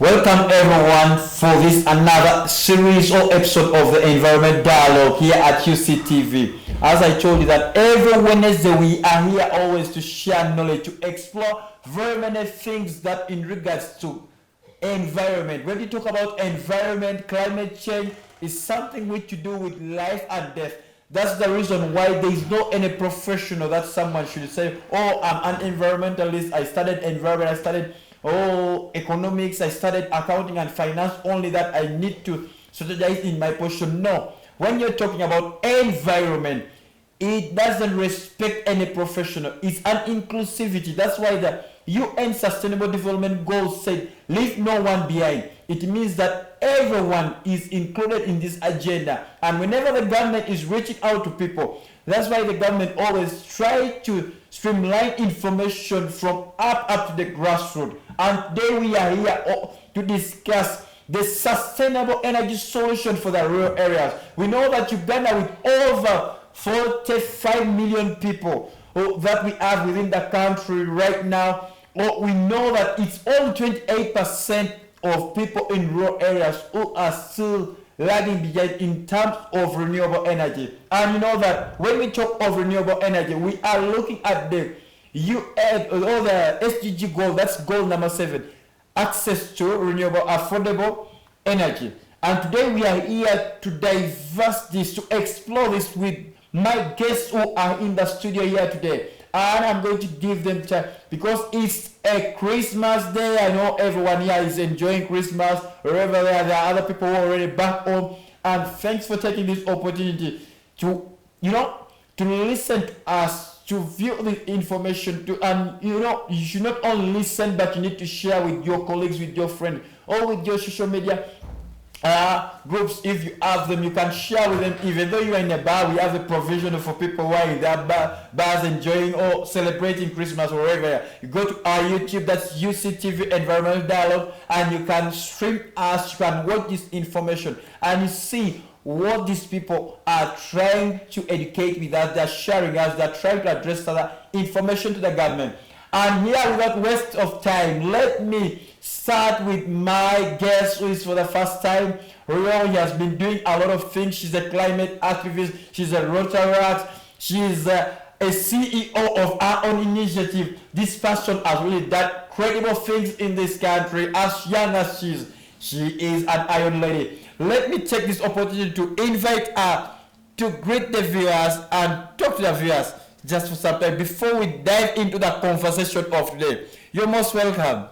Welcome everyone for this another series or episode of the Environment Dialogue here at UCTV. As I told you that every Wednesday we are here always to share knowledge, to explore very many things that in regards to environment. When you talk about environment, climate change is something which to do with life and death. That's the reason why there is no any professional that someone should say, oh, I'm an environmentalist, I studied environment, I studied economics, I studied accounting and finance, only that I need to strategize in my position. No. When you're talking about environment, it doesn't respect any professional. It's an inclusivity. That's why the UN Sustainable Development Goals said, leave no one behind. It means that everyone is included in this agenda. And whenever the government is reaching out to people, that's why the government always try to streamline information from up to the grassroots. And today we are here to discuss the sustainable energy solution for the rural areas. We know that Uganda, with over 45 million people that we have within the country right now, we know that it's only 28% of people in rural areas who are still lagging behind in terms of renewable energy. And you know that when we talk of renewable energy, we are looking at the UN or the SDG goal, that's goal number 7, access to renewable affordable energy. And today we are here to diverse this, to explore this with my guests who are in the studio here today. And I'm going to give them time because it's a Christmas day. I know everyone here is enjoying Christmas. Wherever there are other people who are already back home. And thanks for taking this opportunity to, to listen to us, to view the information, you should not only listen, but you need to share with your colleagues, with your friends, or with your social media groups. If you have them, you can share with them. Even though you are in a bar, we have a provision for people who are in their bars enjoying or celebrating Christmas or wherever. You go to our YouTube, that's UCTV Environmental Dialogue, and you can stream us, you can watch this information, and you see what these people are trying to educate with us, they're sharing us, they're trying to address the information to the government. And here, without waste of time, let me start with my guest who is for the first time. Rio, he has been doing a lot of things. She's a climate activist, she's a Rotaract, she's a CEO of her own initiative. This person has really done credible things in this country. As young as she is an iron lady. Let me take this opportunity to invite her to greet the viewers and talk to the viewers just for some time before we dive into the conversation of today. You're most welcome.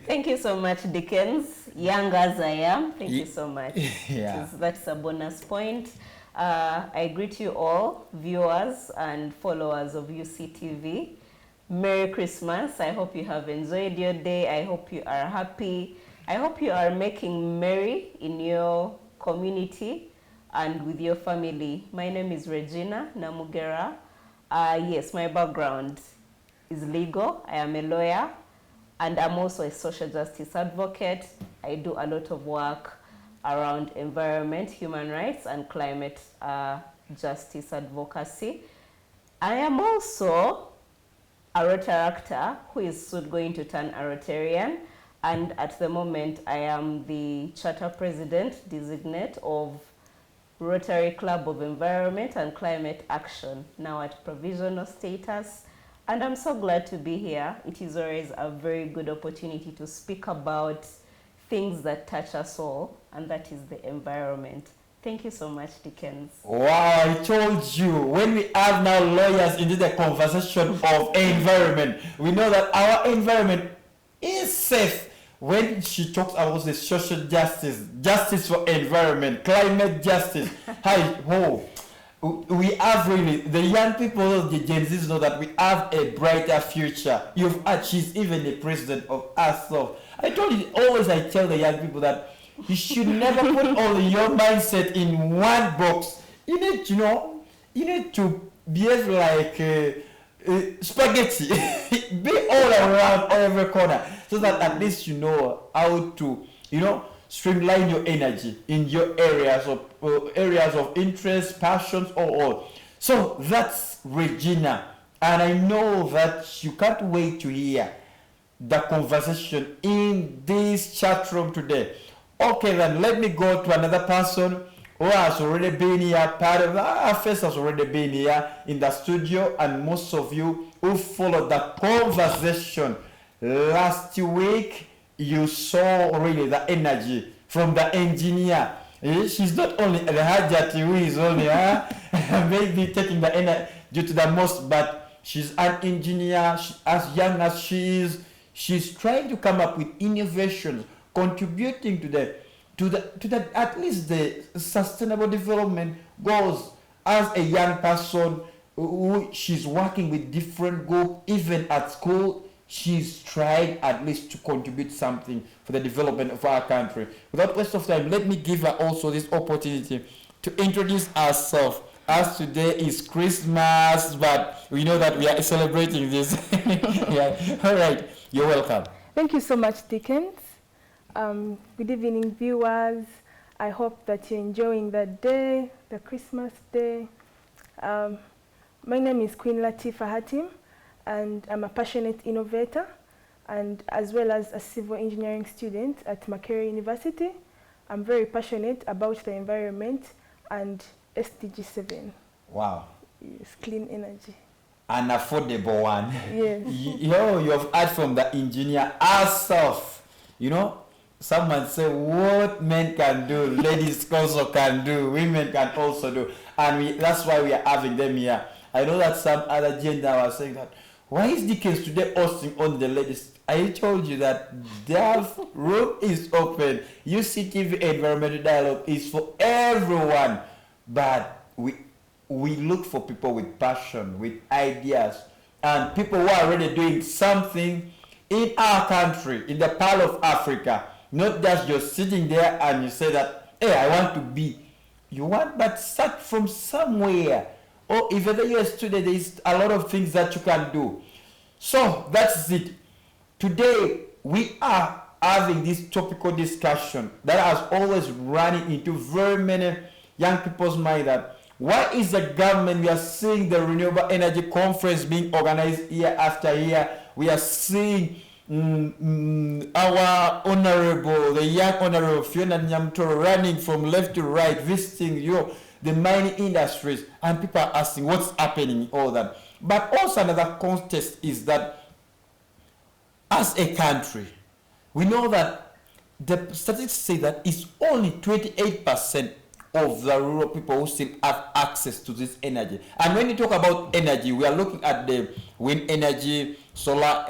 Thank you so much, Dickens. Young as I am, thank you so much. Yeah. That's a bonus point. I greet you all, viewers and followers of UCTV. Merry Christmas. I hope you have enjoyed your day. I hope you are happy. I hope you are making merry in your community and with your family. My name is Regina Namugera. Yes, my background is legal. I am a lawyer, and I'm also a social justice advocate. I do a lot of work around environment, human rights, and climate justice advocacy. I am also a Rotaractor who is soon going to turn a Rotarian, and at the moment I am the charter president designate of Rotary Club of Environment and Climate Action, now at provisional status. And I'm so glad to be here. It is always a very good opportunity to speak about things that touch us all, and that is the environment. Thank you so much, Dickens. Wow, I told you, when we have now lawyers into the conversation of environment, we know that our environment is safe. When she talks about the social justice for environment, climate justice, we have really, the young people, the Gen Zs know that we have a brighter future. She's even the president of us. So I told you, always I tell the young people that you should never put all your mindset in one box. You need to behave like spaghetti. Be all around every corner, so that at least you know how to, streamline your energy in your areas of interest, passions, or all. So that's Regina, and I know that you can't wait to hear the conversation in this chat room today. Okay, then let me go to another person who has already been here. Part of our face has already been here in the studio, and most of you who followed the conversation last week, you saw really the energy from the engineer. She's not only the Hajat who is only maybe taking the energy due to the most, but she's an engineer. As young as she is, she's trying to come up with innovations, contributing to the at least the sustainable development goals. As a young person, she's working with different groups, even at school. She's trying at least to contribute something for the development of our country. Without waste of time, let me give her also this opportunity to introduce herself. As today is Christmas, but we know that we are celebrating this. Yeah. All right, you're welcome. Thank you so much, Dickens. Good evening, viewers. I hope that you're enjoying the day, the Christmas day. My name is Queen Latifah Hatim, and I'm a passionate innovator, and as well as a civil engineering student at Makerere University. I'm very passionate about the environment and SDG 7. Wow. Yes, clean energy. An affordable one. Yes. You have heard from the engineer herself. Someone say what men can do, ladies also can do, women can also do. And that's why we are having them here. I know that some other gender was saying that, why is Dickens today hosting on the ladies? I told you that their room is open. UCTV Environmental Dialogue is for everyone. But we look for people with passion, with ideas, and people who are already doing something in our country, in the part of Africa. Not just you're sitting there and you say that, hey, I want to be. You want, but start from somewhere. Or if you're a student, there is a lot of things that you can do. So that's it. Today, we are having this topical discussion that has always running into very many young people's mind that why is the government, we are seeing the Renewable Energy Conference being organized year after year. We are seeing our honorable, the young honorable Fiona Nyamtoro running from left to right, visiting the mining industries, and people are asking what's happening, all that. But also another context is that as a country, we know that the statistics say that it's only 28% of the rural people who still have access to this energy. And when you talk about energy, we are looking at the wind energy, solar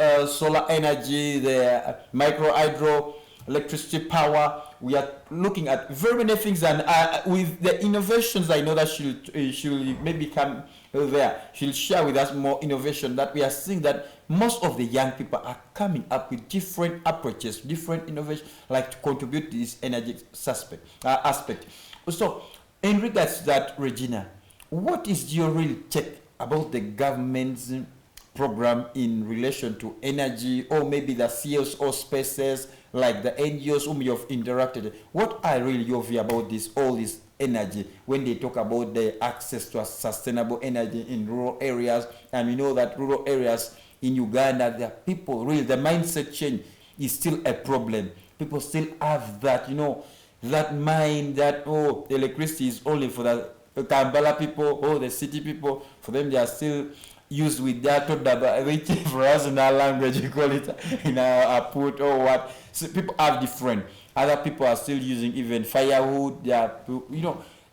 energy, the micro hydro, electricity power. We are looking at very many things, and with the innovations, I know that she'll maybe come there. She'll share with us more innovation that we are seeing that most of the young people are coming up with different approaches, different innovations, like to contribute to this energy aspect. So, in regards to that, Regina, what is your real take about the government's program in relation to energy, or maybe the CSO spaces, like the NGOs whom you have interacted? What are really your view about all this energy when they talk about the access to a sustainable energy in rural areas? And we know that rural areas in Uganda, there are people, really, the mindset change is still a problem. People still have that, that mind that, electricity is only for the Kampala people, the city people. For them, they are still used with that, which for us in our language, we call it in our put or what. So people are different. Other people are still using even firewood. They are,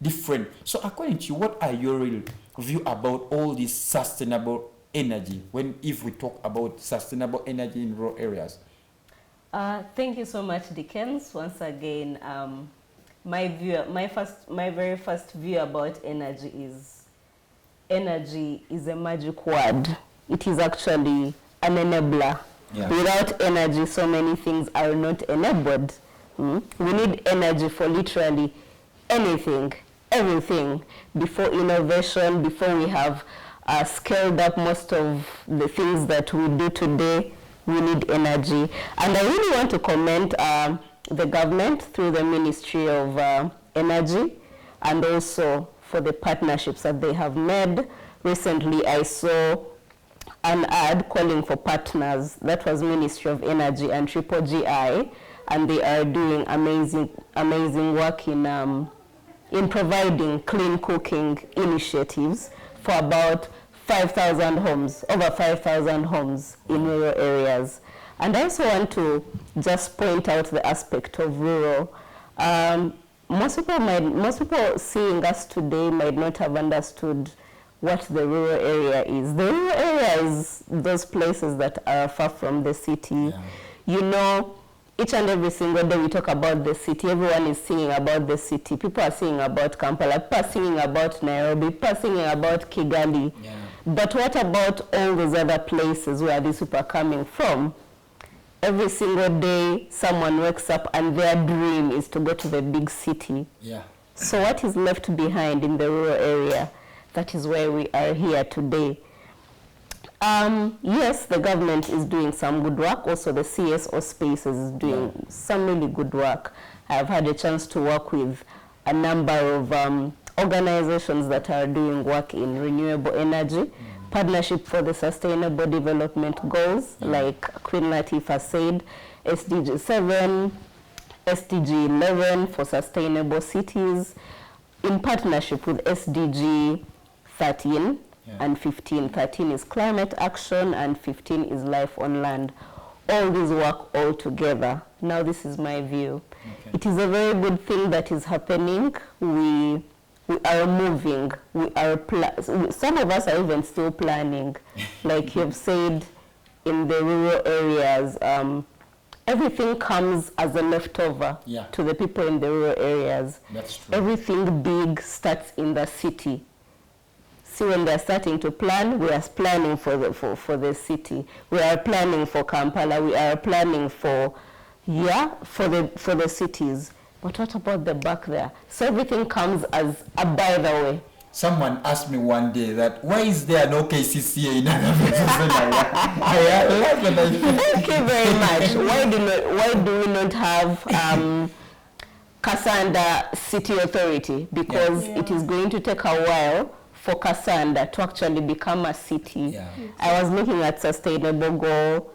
different. So according to you, what are your real view about all this sustainable energy if we talk about sustainable energy in rural areas? Thank you so much, Dickens. Once again, my very first view about energy is a magic word. It is actually an enabler. Yeah. Without energy, so many things are not enabled. We need energy for literally anything, everything. Before innovation, before we have scaled up most of the things that we do today, we need energy. And I really want to commend the government through the Ministry of Energy, and also for the partnerships that they have made. Recently, I saw an ad calling for partners. That was Ministry of Energy and Triple GI, and they are doing amazing work in providing clean cooking initiatives for about 5,000 homes, over 5,000 homes in rural areas. And I also want to just point out the aspect of rural. Most people seeing us today might not have understood what the rural area is. The rural area is those places that are far from the city. Yeah. You know, each and every single day we talk about the city. Everyone is singing about the city. People are singing about Kampala, people are singing about Nairobi, people are singing about Kigali. Yeah. But what about all those other places where these people are coming from? Every single day someone wakes up and their dream is to go to the big city. Yeah. So what is left behind in the rural area? That is where we are here today. Yes, the government is doing some good work. Also, the CSO spaces is doing some really good work. I've had a chance to work with a number of organizations that are doing work in renewable energy, partnership for the sustainable development goals, like Queen Latifah said, SDG 7, SDG 11 for sustainable cities, in partnership with SDG 13 and 15. 13 is climate action and 15 is life on land. All these work all together. Now this is my view. Okay. It is a very good thing that is happening. We are moving. We are some of us are even still planning. Like you've said, in the rural areas, everything comes as a leftover to the people in the rural areas. That's true. Everything big starts in the city. See, when they're starting to plan, we are planning for the city. We are planning for Kampala. We are planning for the cities. But what about the back there? So everything comes as a by the way. Someone asked me one day that why is there no KCCA in other places? Thank you very much. Why do we not have Kasanda City Authority? Because it is going to take a while for Kasanda to actually become a city. Yeah. I was looking at Sustainable Goal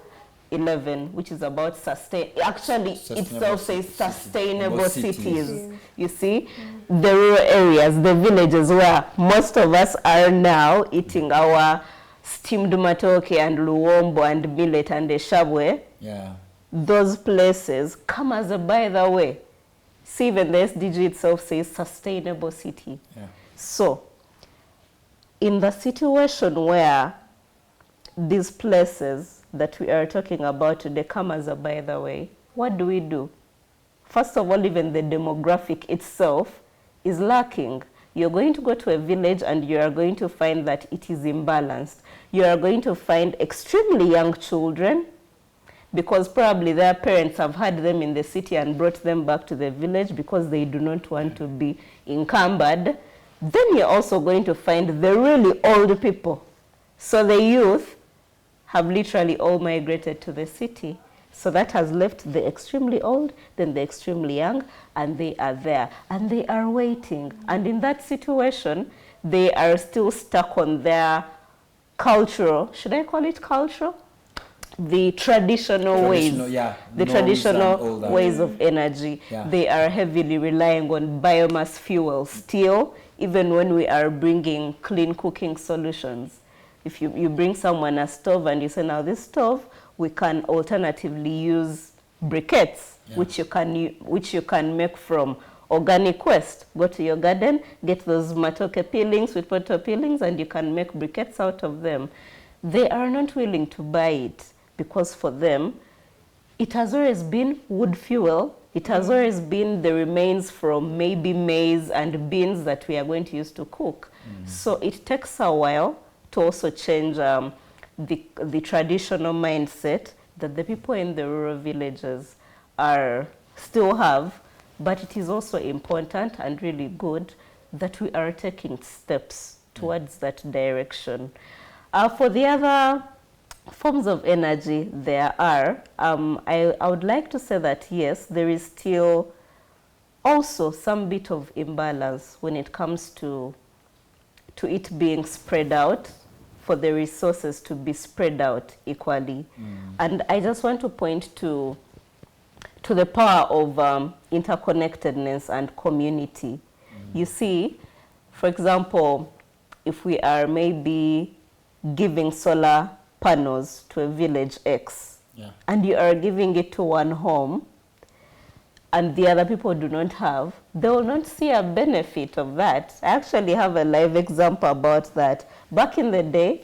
11, which is about itself says sustainable cities. You see, the rural areas, the villages where most of us are now eating our steamed matoke and luombo and millet and eshabwe. Yeah. Those places come as a by the way. See, even the SDG itself says sustainable city. Yeah. So, in the situation where these places that we are talking about today come as a by the way, what do we do? First of all, even the demographic itself is lacking. You're going to go to a village and you are going to find that it is imbalanced. You are going to find extremely young children because probably their parents have had them in the city and brought them back to the village because they do not want to be encumbered. Then you're also going to find the really old people. So the youth have literally all migrated to the city. So that has left the extremely old, then the extremely young, and they are there. And they are waiting. And in that situation, they are still stuck on their cultural, should I call it cultural? The traditional ways, the traditional ways of energy. Yeah. They are heavily relying on biomass fuel still, even when we are bringing clean cooking solutions. If you bring someone a stove and you say, now this stove, we can alternatively use briquettes, which you can make from organic waste. Go to your garden, get those matoke peelings, sweet potato peelings, and you can make briquettes out of them. They are not willing to buy it because for them, it has always been wood fuel. It has always been the remains from maybe maize and beans that we are going to use to cook. So it takes a while to also change the traditional mindset that the people in the rural villages still have, but it is also important and really good that we are taking steps towards that direction. For the other forms of energy there are, I would like to say that yes, there is still also some bit of imbalance when it comes to it being spread out. for the resources to be spread out equally. And I just want to point to the power of interconnectedness and community. You see, for example, if we are maybe giving solar panels to a village X, and you are giving it to one home, and the other people do not have, they will not see a benefit of that. I actually have a live example about that. Back in the day,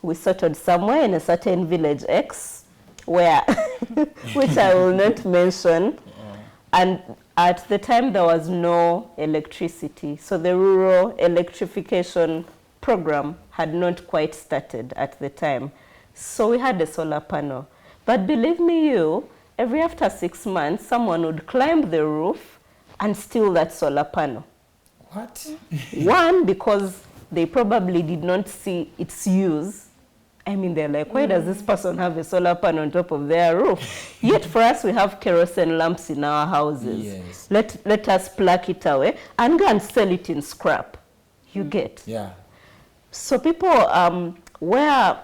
we settled somewhere in a certain village X, where, which I will not mention, and at the time there was no electricity, so the rural electrification program had not quite started at the time. So we had a solar panel. But believe me every after 6 months, someone would climb the roof and steal that solar panel. What? One, because they probably did not see its use. I mean, they're like, why does this person have a solar panel on top of their roof? Yet for us, we have kerosene lamps in our houses. Yes. Let us pluck it away and go and sell it in scrap. You get? Yeah. So people, where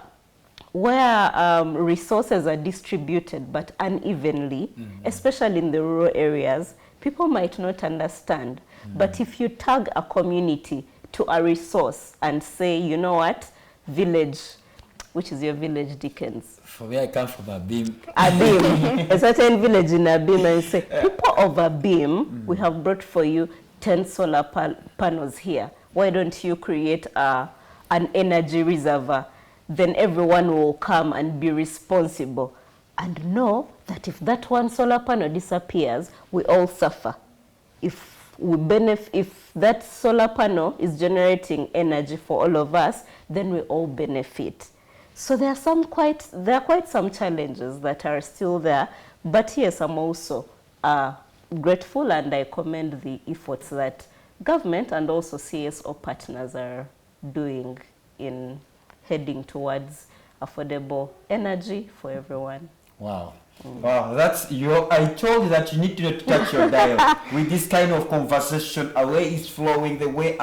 resources are distributed but unevenly, especially in the rural areas, people might not understand. But if you tag a community to a resource and say, you know what, village, which is your village, Dickens? For me, I come from Abim. Abim, a certain village in Abim, and say, people of Abim, we have brought for you 10 solar panels here. Why don't you create an energy reservoir? Then everyone will come and be responsible and know that if that one solar panel disappears, we all suffer. If that solar panel is generating energy for all of us, then we all benefit. So there are quite some challenges that are still there, but yes, I'm also grateful, and I commend the efforts that government and also CSO partners are doing in heading towards affordable energy for everyone. Wow. Wow, that's I told you that you need to touch your dial with this kind of conversation. A way is flowing, the way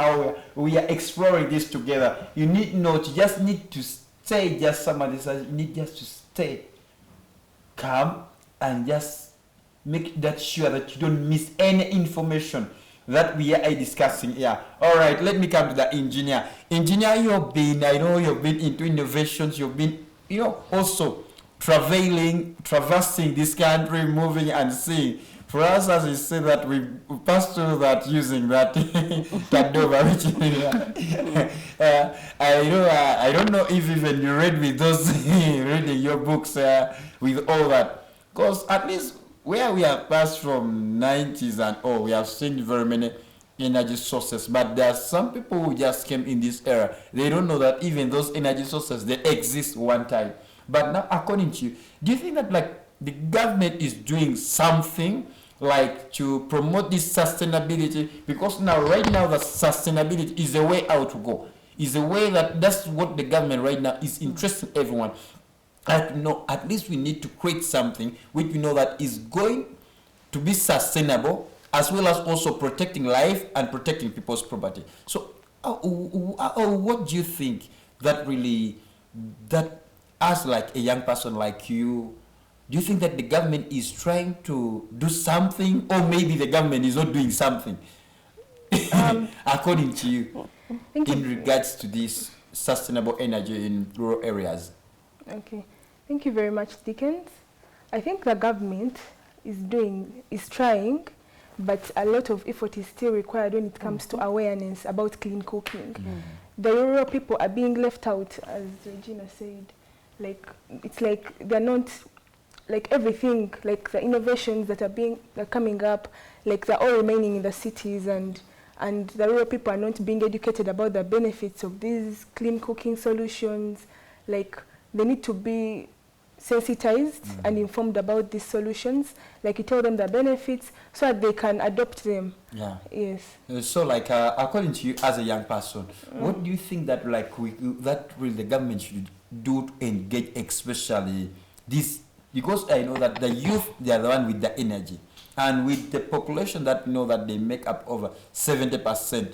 we are exploring this together. You need not, you just need to stay, somebody says, you need just to stay calm and just make that sure that you don't miss any information that we are discussing here. All right, let me come to the engineer. Engineer, I know you've been into innovations, you've been, also traversing this country, moving and seeing. For us, as you say that we passed through that using that Tadova, which I don't know if even you read with those reading your books with all that, because at least where we have passed from 90s and we have seen very many energy sources, but there are some people who just came in this era. They don't know that even those energy sources, they exist one time. But now, according to you, do you think that the government is doing something to promote this sustainability? Because right now the sustainability is the way out to go. Is the way that's what the government right now is interested in everyone. At least we need to create something which we know that is going to be sustainable, as well as also protecting life and protecting people's property. So what do you think that really, that as a young person like you, do you think that the government is trying to do something, or maybe the government is not doing something, according to you, in regards to this sustainable energy in rural areas? Okay, thank you very much, Dickens. I think the government is trying, but a lot of effort is still required when it comes to awareness about clean cooking. The rural people are being left out, as Regina said. It's like they're not, everything, the innovations that are coming up, they're all remaining in the cities, and the rural people are not being educated about the benefits of these clean cooking solutions. They need to be sensitized and informed about these solutions. You tell them the benefits so that they can adopt them. Yeah. Yes. So, according to you, as a young person, what do you think that that really the government should do to engage, especially this? Because I know that the youth, they are the one with the energy, and with the population that that they make up over 70%.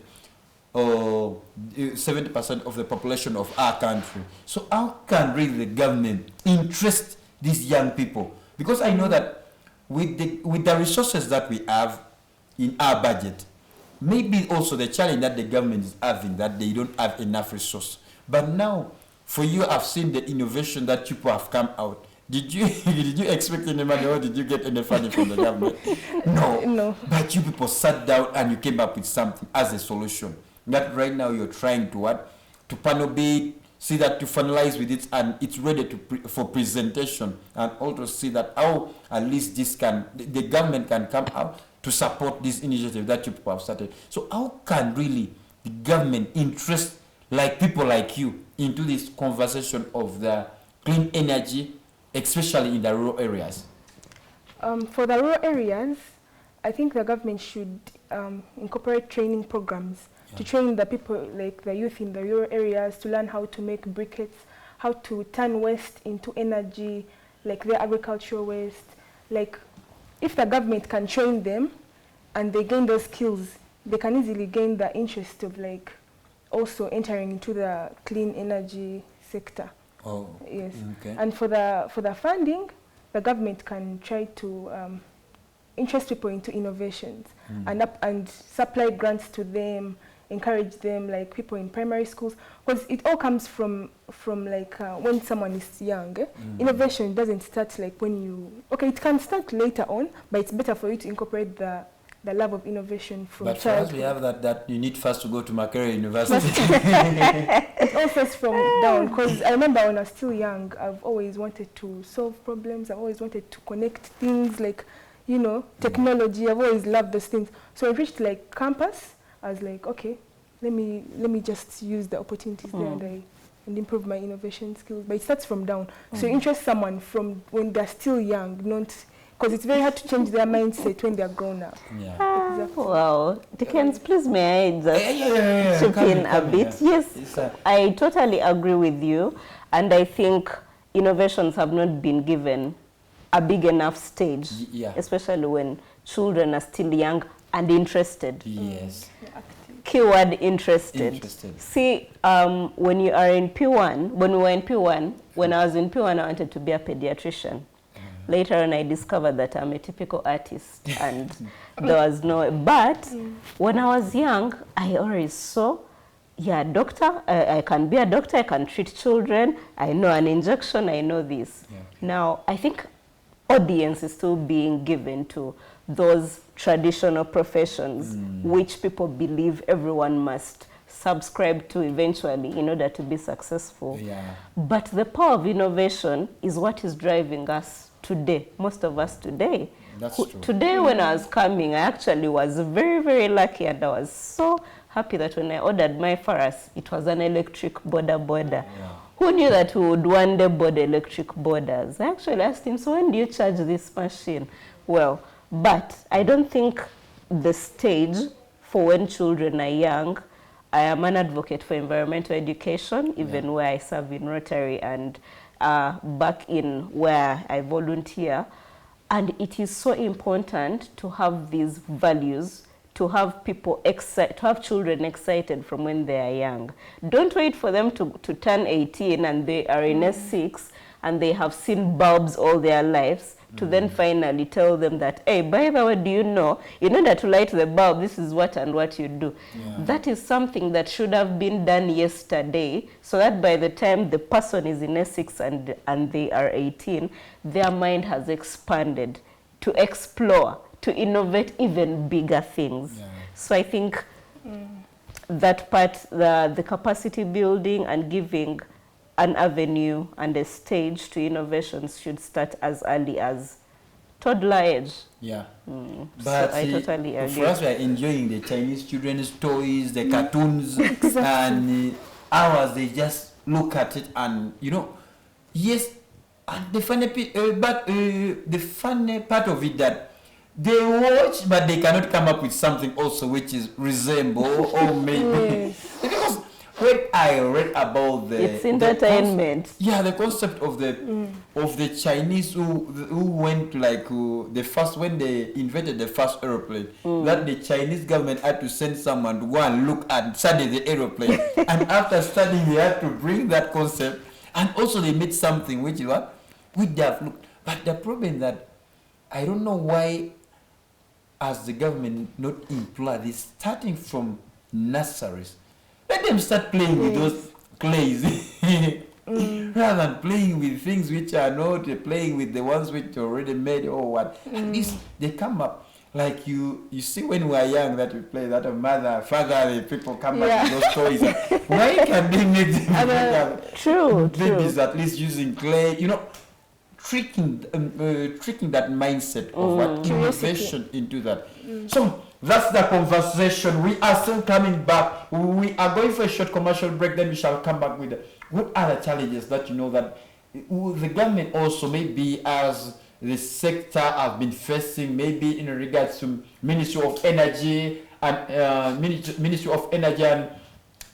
or 70% of the population of our country. So how can really the government interest these young people? Because I know that with the resources that we have in our budget, maybe also the challenge that the government is having, that they don't have enough resource. But now, for you, I've seen the innovation that people have come out. Did you expect any money, or did you get any funding from the government? No. But you people sat down and you came up with something as a solution. That right now you're trying to what? To panel bait, see that to finalize with it, and it's ready for presentation, and also see that how at least the government can come out to support this initiative that you people have started. So how can really the government interest people like you into this conversation of the clean energy, especially in the rural areas? For the rural areas, I think the government should incorporate training programs to train the people, like the youth in the rural areas, to learn how to make briquettes, how to turn waste into energy, like their agricultural waste. Like, if the government can train them and they gain those skills, they can easily gain the interest of also entering into the clean energy sector. Oh, yes. Okay. And for the funding, the government can try to interest people into innovations and supply grants to them, encourage them, like people in primary schools, because it all comes from when someone is young. Innovation doesn't start when it can start later on, but it's better for you to incorporate the love of innovation from childhood. But for us, we have that you need first to go to Makerere University. It all starts from down, because I remember when I was still young, I've always wanted to solve problems. I've always wanted to connect things, technology. I've always loved those things. So I reached campus. I was like, okay, let me just use the opportunities there and improve my innovation skills. But it starts from down. So interest someone from when they're still young, not because it's very hard to change their mindset when they're grown up. Yeah. Exactly. Wow. Dickens, please may I just chip in a bit? Yes, I totally agree with you. And I think innovations have not been given a big enough stage, especially when children are still young and interested. Yes. Keyword interested. See, when you are in P1, when we were in P1, when I was in P1, I wanted to be a pediatrician. Later on, I discovered that I'm a typical artist, and there was no. But when I was young, I always saw, doctor. I can be a doctor. I can treat children. I know an injection. I know this. Yeah. Now, I think audience is still being given to those traditional professions, which people believe everyone must subscribe to eventually in order to be successful. Yeah. But the power of innovation is what is driving us today, most of us today. That's true. Today when I was coming, I actually was very, very lucky, and I was so happy that when I ordered my Faras, it was an electric border. Yeah. Who knew that we would one day board electric borders? I actually asked him, so when do you charge this machine? Well, but I don't think the stage for when children are young, I am an advocate for environmental education, even where I serve in Rotary and back in where I volunteer. And it is so important to have these values, to have people excited, to have children excited from when they are young. Don't wait for them to turn 18 and they are in S6 and they have seen bulbs all their lives, to then finally tell them that, hey, by the way, do you know, in order to light the bulb, this is what and what you do. Yeah. That is something that should have been done yesterday, so that by the time the person is in S6 and they are 18, their mind has expanded to explore, to innovate even bigger things. Yeah. So I think that part, the capacity building and giving an avenue and a stage to innovations should start as early as toddler age. Yeah. But so I totally agree. For us, we are enjoying the Chinese children's toys, the cartoons, and ours, they just look at it and, yes, and the funny part of it that they watch, but they cannot come up with something also which is resemble or maybe because when I read about it's entertainment. the concept of the Chinese who went like the first, when they invented the first aeroplane, that the Chinese government had to send someone to go and look and study the aeroplane, and after studying they had to bring that concept, and also they made something which is what they have looked. But the problem is that I don't know why, as the government, not employ this starting from nurseries. Let them start playing with those clays rather than playing with things which are not playing with the ones which are already made or what. At least they come up. Like you see when we are young that we play that mother, father, the people come up with those toys. Why can they make them babies at least using clay? Tricking that mindset of what innovation into that. So that's the conversation. We are still coming back. We are going for a short commercial break, then we shall come back with what are the challenges that that the government also, maybe as the sector have been facing, maybe in regards to Ministry of Energy and Ministry of Energy and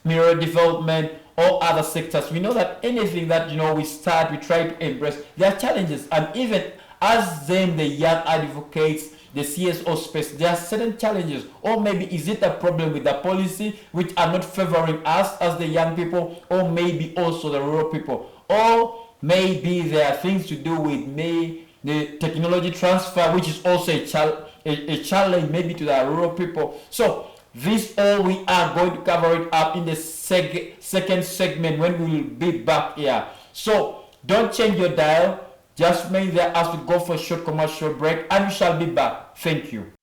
Mineral Development, or other sectors. We know that anything that we start, we try to embrace. There are challenges, and even as them, the young advocates, the CSO space, there are certain challenges. Or maybe is it a problem with the policy which are not favoring us as the young people, or maybe also the rural people, or maybe there are things to do with the technology transfer, which is also a challenge maybe to the rural people. So this all we are going to cover it up in the second segment when we will be back here. So don't change your dial. Just remain there as we go for a short commercial break, and we shall be back. Thank you.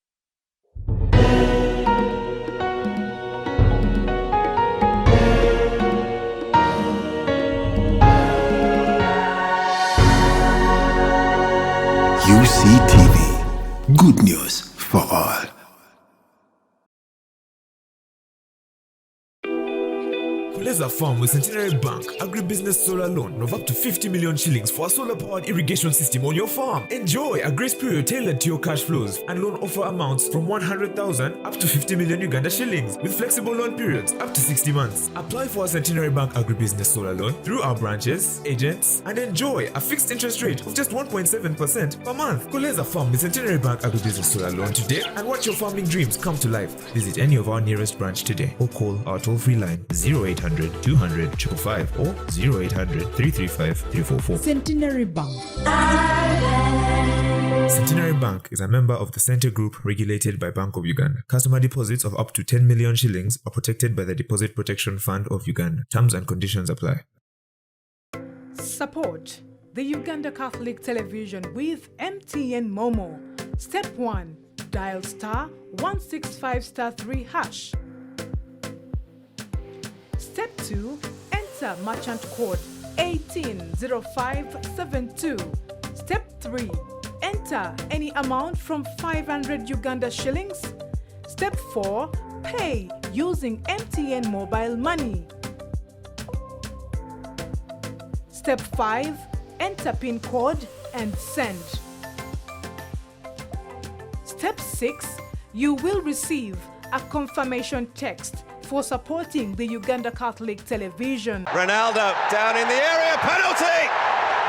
UCTV. Good news for all. Kuleza Farm with Centenary Bank agribusiness solar loan of up to 50 million shillings for a solar-powered irrigation system on your farm. Enjoy a grace period tailored to your cash flows and loan offer amounts from 100,000 up to 50 million Uganda shillings with flexible loan periods up to 60 months. Apply for a Centenary Bank agribusiness solar loan through our branches, agents, and enjoy a fixed interest rate of just 1.7% per month. Kuleza Farm with Centenary Bank agribusiness solar loan today and watch your farming dreams come to life. Visit any of our nearest branch today or call our toll-free line 0800 200 555 or 0800 335 344. Centenary Bank. Centenary Bank is a member of the Center Group regulated by Bank of Uganda. Customer deposits of up to 10 million shillings are protected by the Deposit Protection Fund of Uganda. Terms and conditions apply. Support the Uganda Catholic Television with MTN Momo. Step 1. Dial *165*3#. Step 2. Enter merchant code 180572. Step 3. Enter any amount from 500 Uganda shillings. Step 4. Pay using MTN mobile money. Step 5. Enter PIN code and send. Step 6. You will receive a confirmation text for supporting the Uganda Catholic Television. Ronaldo down in the area, penalty!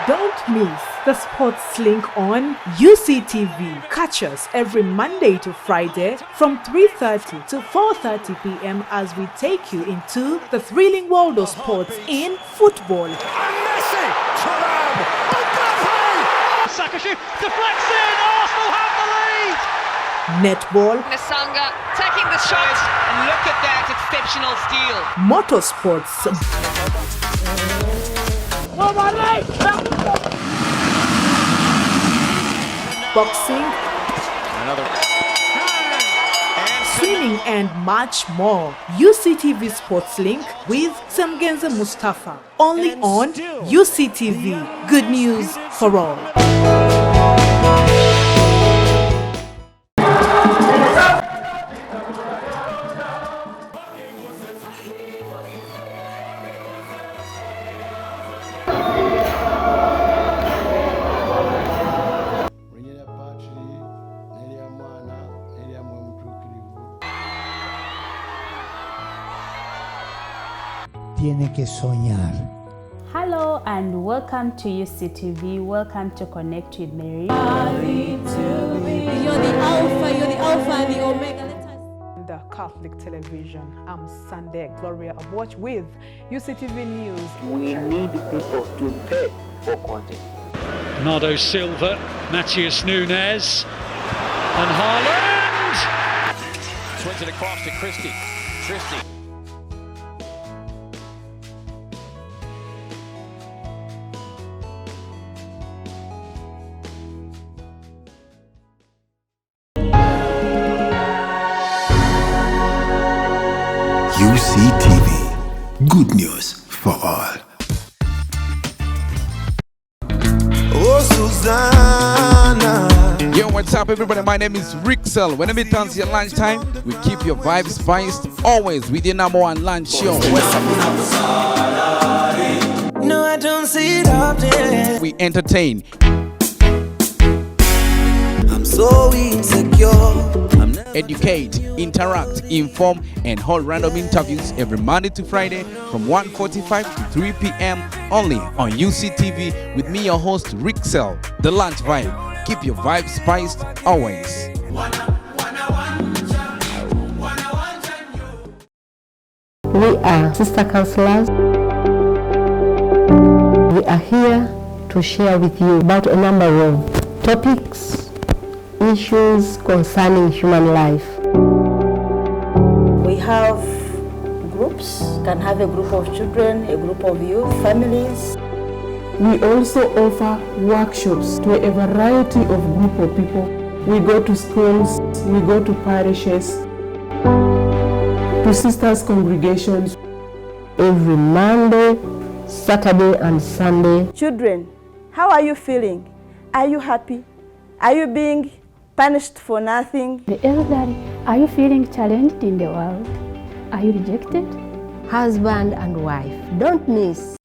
Don't miss the sports link on UCTV. Catch us every Monday to Friday from 3:30 to 4:30 p.m. as we take you into the thrilling world of sports in football. And Messi! Thuram! Mbappe! Saka shoot, deflects in, Arsenal have the lead! Netball, Nasanga taking the shot. Look at that exceptional steal. motorsports, boxing, swimming and much more. UCTV Sports Link with Samgenza Mustafa. Only on UCTV. Good news for all. tiene que soñar. Hello and welcome to UCTV. Welcome to Connect with Mary. You're the Alpha and the Omega. The Catholic television. I'm Sunday Gloria Watch with UCTV News. We need people to pay for content. Bernardo Silva, Matheus Nunes, and Haaland! Swings it across to Christie. UCTV, good news for all. Oh, Susanna. Yo, what's up, everybody? My name is Rixel. Whenever it turns your lunchtime, we keep your vibes spiced always with your number one lunch show. No, I don't see it often. We entertain. I'm so insecure. Educate, interact, inform, and hold random interviews every Monday to Friday from 1:45 to 3 p.m. only on UCTV with me, your host, Rixel, the lunch vibe. Keep your vibe spiced always. We are sister counselors. We are here to share with you about a number of topics, issues concerning human life. We have groups, can have a group of children, a group of youth, families. We also offer workshops to a variety of group of people. We go to schools, we go to parishes, to sisters' congregations. Every Monday, Saturday and Sunday. Children, how are you feeling? Are you happy? Are you being punished for nothing? The elderly, are you feeling challenged in the world? Are you rejected? Husband and wife, don't miss.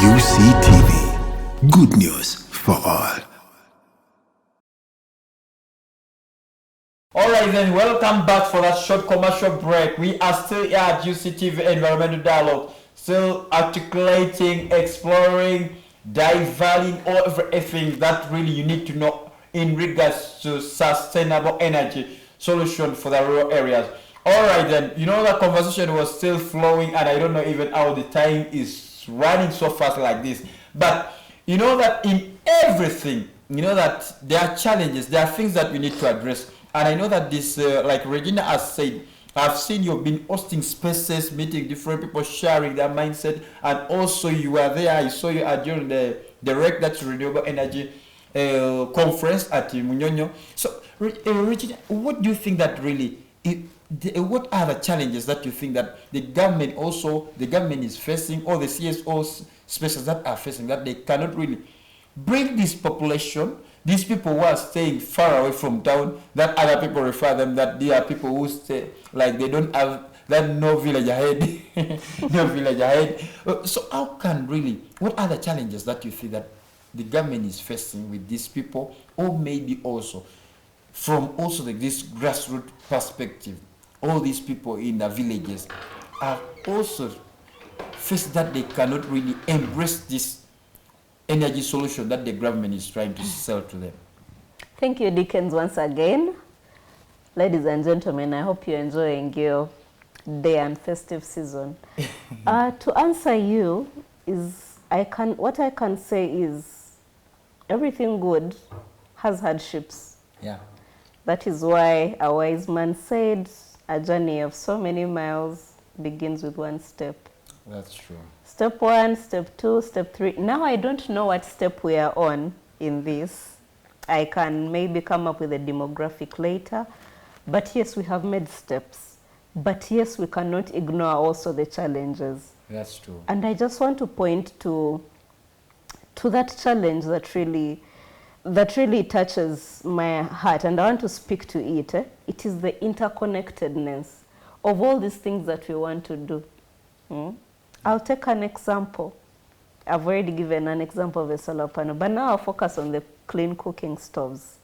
UCTV, good news for all. Alright then, welcome back for that short commercial break. We are still here at UCTV Environmental Dialogue, still articulating, exploring, diverting everything that really you need to know in regards to sustainable energy solution for the rural areas. Alright then, you know the conversation was still flowing and I don't know even how the time is running so fast like this. But you know that in everything, you know that there are challenges, there are things that we need to address. And I know that this, like Regina has said, I've seen you've been hosting spaces, meeting different people, sharing their mindset, and also you were there. I saw you during the REC, that's Renewable Energy conference at Munyonyo. So, Regina, what do you think that really, what are the challenges that you think that the government is facing, or the CSO spaces that are facing, that they cannot really bring this population, these people who are staying far away from town, that other people refer them that they are people who stay, like they don't have that no village ahead, no village ahead. So how can really, what are the challenges that you think that the government is facing with these people, or maybe also from also this grassroots perspective, all these people in the villages are also faced that they cannot really embrace this energy solution that the government is trying to sell to them. Thank you, Dickens, once again. Ladies and gentlemen, I hope you're enjoying your day and festive season. To answer you, what I can say is everything good has hardships. Yeah. That is why a wise man said a journey of so many miles begins with one step. That's true. Step 1, step 2, step 3. Now I don't know what step we are on in this. I can maybe come up with a demographic later. But yes, we have made steps. But yes, we cannot ignore also the challenges. That's true. And I just want to point to that challenge that really touches my heart. And I want to speak to it. It is the interconnectedness of all these things that we want to do. I'll take an example. I've already given an example of a solar panel, but now I'll focus on the clean cooking stoves.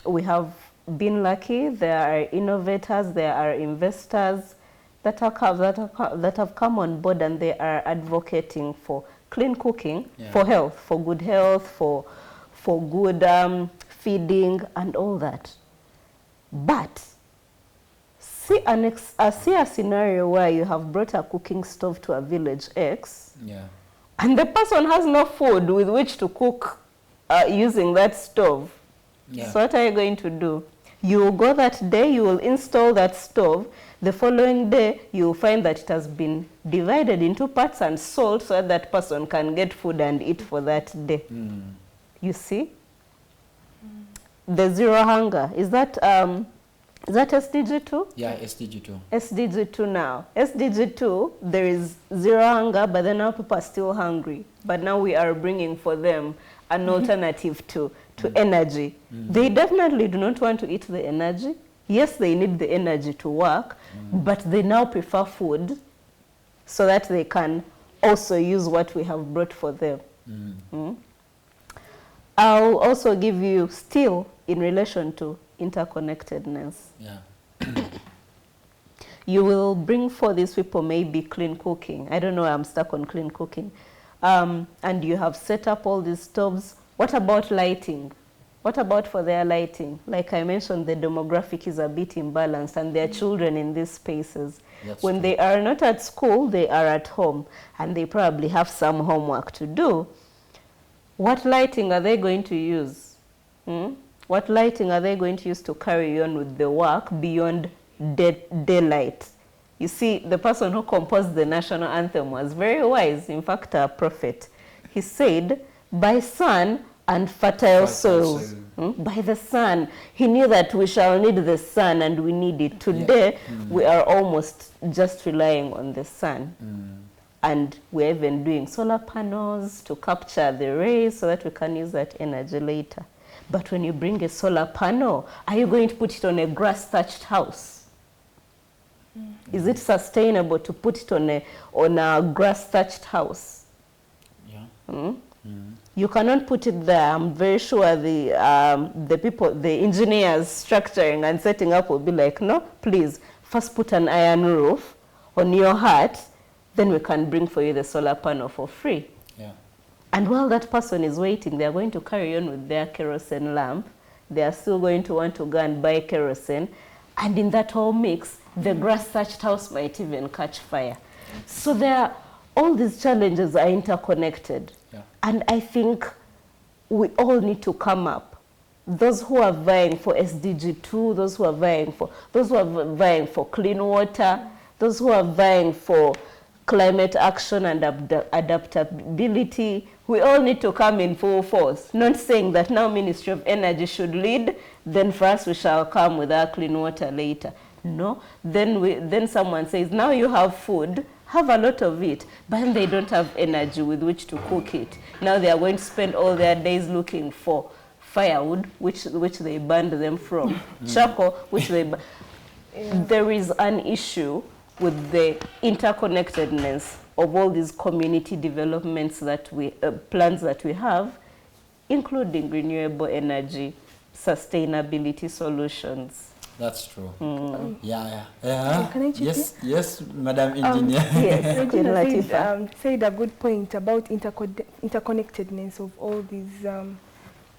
We have been lucky. There are innovators, there are investors that have come on board, and they are advocating for clean cooking, for health, for good health, for good feeding and all that. But see a scenario where you have brought a cooking stove to a village X, and the person has no food with which to cook using that stove. So what are you going to do? You will go that day, you will install that stove. The following day, you will find that it has been divided into parts and sold so that person can get food and eat for that day. You see? The zero hunger, is that SDG 2? Yeah, SDG 2. SDG 2 now. SDG 2, there is zero hunger, but then now people are still hungry. But now we are bringing for them an alternative to energy. They definitely do not want to eat the energy. Yes, they need the energy to work, but they now prefer food so that they can also use what we have brought for them. I'll also give you still in relation to interconnectedness. You will bring for these people maybe clean cooking. I don't know, I'm stuck on clean cooking. And you have set up all these stoves. What about lighting? What about for their lighting? Like I mentioned, the demographic is a bit imbalanced, and there are children in these spaces. When they are not at school, they are at home, and they probably have some homework to do. What lighting are they going to use? What lighting are they going to use to carry on with the work beyond daylight? You see, the person who composed the national anthem was very wise, in fact, a prophet. He said, by sun and fertile soils. By the sun. He knew that we shall need the sun, and we need it. Today, we are almost just relying on the sun. And we're even doing solar panels to capture the rays so that we can use that energy later. But when you bring a solar panel, are you going to put it on a grass-thatched house? Is it sustainable to put it on a grass-thatched house? You cannot put it there. I'm very sure the people, the engineers structuring and setting up will be like, no, please, first put an iron roof on your hut, then we can bring for you the solar panel for free. And while that person is waiting, they're going to carry on with their kerosene lamp. They are still going to want to go and buy kerosene. And in that whole mix, the grass-thatched house might even catch fire. So all these challenges are interconnected. And I think we all need to come up. Those who are vying for SDG 2, those who are vying for clean water, those who are vying for climate action and adaptability, we all need to come in full force. Not saying that now Ministry of Energy should lead, then for us we shall come with our clean water later. No, then someone says, now you have food, have a lot of it, but then they don't have energy with which to cook it. Now they are going to spend all their days looking for firewood, which they banned them from, charcoal, which they There is an issue with the interconnectedness of all these community developments that plans that we have, including renewable energy, sustainability solutions. That's true. Yeah. Can I chip in? Yes, Madam Engineer. Yes, Regina said a good point about interconnectedness of all these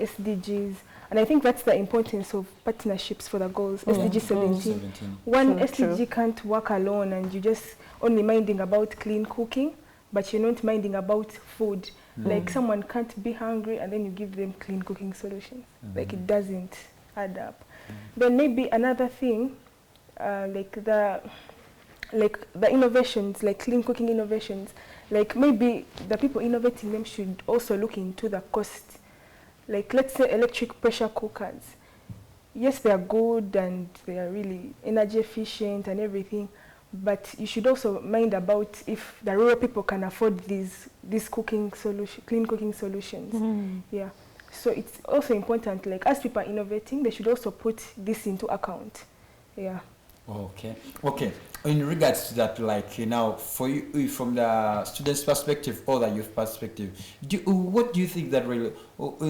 SDGs. And I think that's the importance of partnerships for the goals. SDG 17. One SDG can't work alone, and you're just only minding about clean cooking, but you're not minding about food. Like someone can't be hungry and then you give them clean cooking solutions. Like it doesn't add up. Then maybe another thing, like the innovations, like clean cooking innovations, like maybe the people innovating them should also look into the cost. Like let's say electric pressure cookers. Yes, they are good and they are really energy efficient and everything, but you should also mind about if the rural people can afford these cooking solution, clean cooking solutions. Yeah. So it's also important, like as people are innovating, they should also put this into account. Yeah. Okay. In regards to that, like now, for you, from the student's perspective or the youth perspective, what do you think that really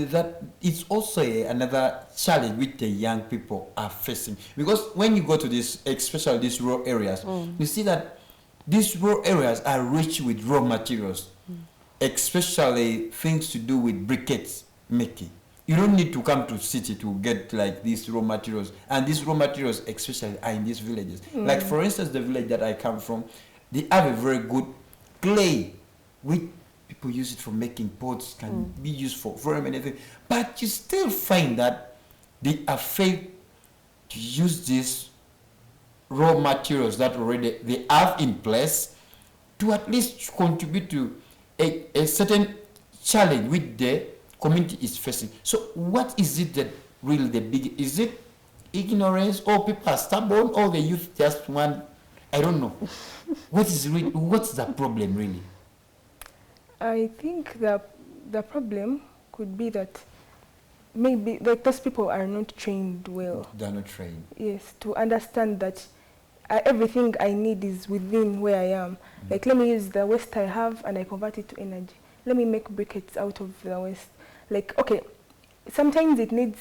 that it's also another challenge which the young people are facing? Because when you go to this, especially these rural areas, you see that these rural areas are rich with raw materials, especially things to do with briquettes making. You don't need to come to city to get like these raw materials, and these raw materials especially are in these villages. Like for instance, the village that I come from, they have a very good clay, which people use it for making pots, can be used for very many things. But you still find that they are failed to use these raw materials that already they have in place to at least contribute to a certain challenge with the community is facing. So what is it that really the big, is it ignorance, or people are stubborn, or the youth just want, I don't know. What's the problem really? I think the problem could be that maybe like those people are not trained well. They're not trained. Yes, to understand that everything I need is within where I am. Like, let me use the waste I have and I convert it to energy. Let me make briquettes out of the waste. Like, okay, sometimes it needs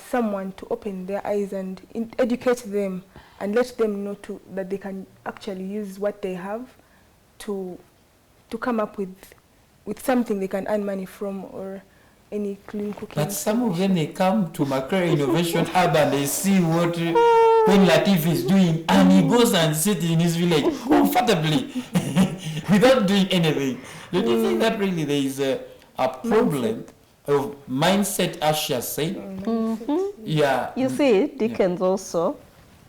someone to open their eyes and educate them and let them know that they can actually use what they have to come up with something they can earn money from, or any clean cooking. But some of them, they come to Macquarie Innovation Hub and they see what Queen Latif is doing, and he goes and sits in his village comfortably without doing anything. Don't you think that really there is a problem of mindset, as she has said? Yeah. You see, Dickens also,